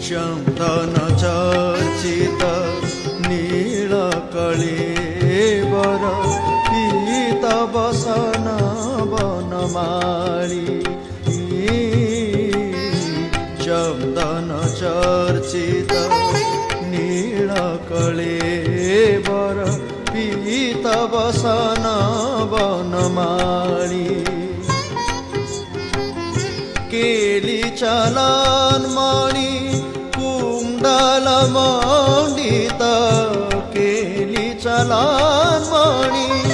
चंदन चर्चित नील कळेवर पीत बसन वनमाळी चंदन चर्चित नील कळेवर पीत बसन वनमाळी केली चलन मणि कुंडल मंडित केली चलन मणि